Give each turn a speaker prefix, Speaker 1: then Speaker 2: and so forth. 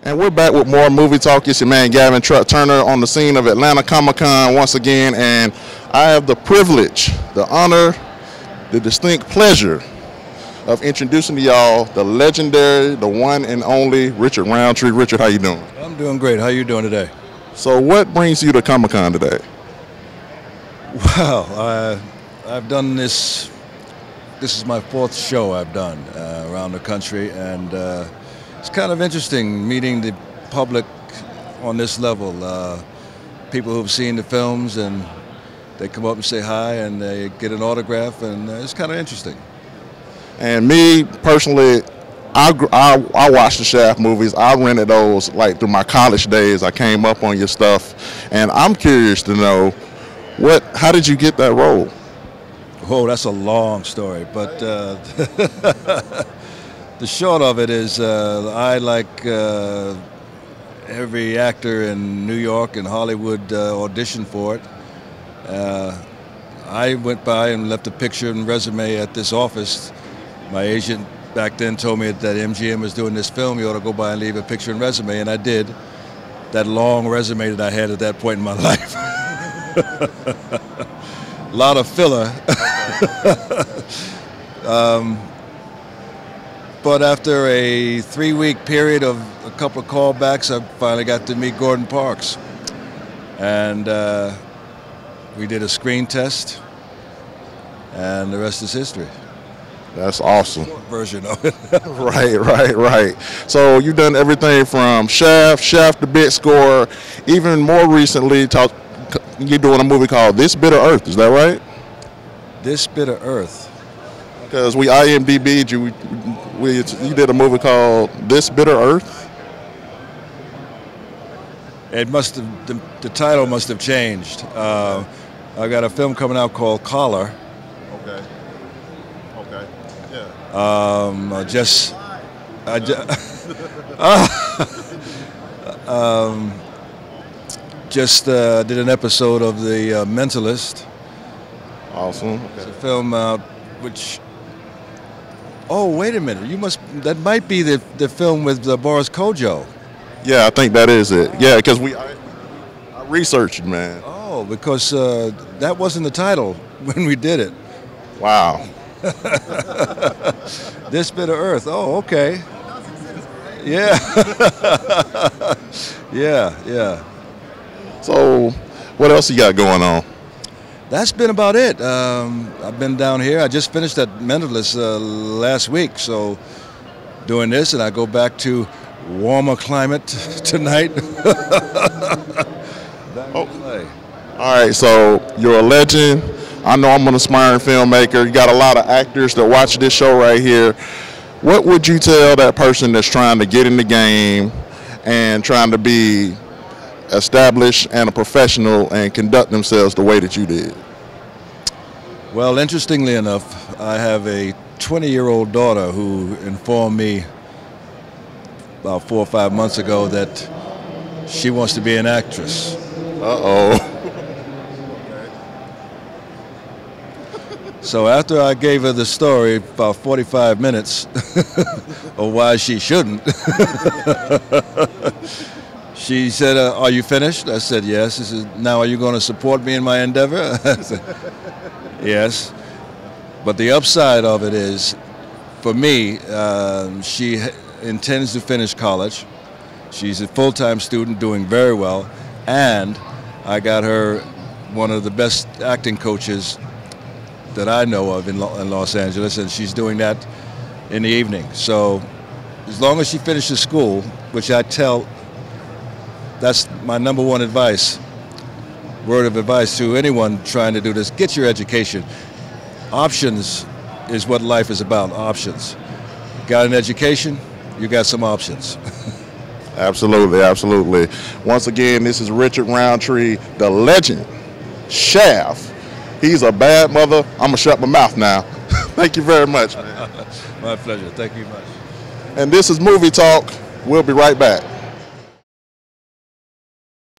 Speaker 1: And we're back with more movie talk. It's your man Gavin Turner on the scene of Atlanta Comic-Con once again, and I have the privilege, the honor, the distinct pleasure of introducing to y'all the legendary, the one and only Richard Roundtree. Richard, how you doing?
Speaker 2: I'm doing great. How you doing today?
Speaker 1: So what brings you to Comic-Con today?
Speaker 2: Well, I've done this. This is my fourth show I've done around the country, and it's kind of interesting meeting the public on this level. People who've seen the films, and they come up and say hi, and they get an autograph, and it's kind of interesting.
Speaker 1: And me personally, I watched the Shaft movies. I rented those like through my college days. I came up on your stuff, and I'm curious to know how did you get that role?
Speaker 2: Oh, that's a long story, but the short of it is I, like every actor in New York and Hollywood, auditioned for it. I went by and left a picture and resume at this office. My agent back then told me that MGM was doing this film, you ought to go by and leave a picture and resume, and I did. That long resume that I had at that point in my life. A lot of filler. But after a 3-week period of a couple of callbacks, I finally got to meet Gordon Parks. And we did a screen test, and the rest is history.
Speaker 1: That's awesome.
Speaker 2: Short version of it.
Speaker 1: Right. So you've done everything from Shaft to Big Score, even more recently, you're doing a movie called This Bit of Earth, is that right?
Speaker 2: This Bit of Earth.
Speaker 1: Because we IMDb'd you, you did a movie called This Bit of Earth?
Speaker 2: It must have, the title must have changed. I got a film coming out called Collar.
Speaker 1: Okay, yeah.
Speaker 2: Just did an episode of The Mentalist.
Speaker 1: Awesome. Okay.
Speaker 2: It's a film which. Oh, wait a minute! That might be the film with Boris Kodjoe.
Speaker 1: Yeah, I think that is it. Yeah, because I researched, man.
Speaker 2: Oh, because that wasn't the title when we did it.
Speaker 1: Wow.
Speaker 2: This Bit of Earth. Oh, okay. Yeah. Yeah.
Speaker 1: So, what else you got going on?
Speaker 2: That's been about it. I've been down here. I just finished that Mentalist last week, so doing this, and I go back to warmer climate tonight.
Speaker 1: Oh. All right, so you're a legend. I know I'm an aspiring filmmaker. You got a lot of actors that watch this show right here. What would you tell that person that's trying to get in the game and trying to be established and a professional and conduct themselves the way that you did?
Speaker 2: Well, interestingly enough, I have a 20-year-old daughter who informed me about 4 or 5 months ago that she wants to be an actress.
Speaker 1: Uh-oh.
Speaker 2: So after I gave her the story, about 45 minutes, of why she shouldn't, she said, are you finished? I said, yes. She said, now are you going to support me in my endeavor? I said, yes. But the upside of it is, for me, she intends to finish college. She's a full-time student doing very well. And I got her one of the best acting coaches that I know of in Los Angeles, and she's doing that in the evening. So as long as she finishes school, which I tell, that's my number one advice, word of advice to anyone trying to do this, get your education. Options is what life is about, options. Got an education, you got some options.
Speaker 1: Absolutely. Once again, this is Richard Roundtree, the legend, Shaft. He's a bad mother. I'm going to shut my mouth now. Thank you very much, man.
Speaker 2: My pleasure. Thank you much.
Speaker 1: And this is Movie Talk. We'll be right back.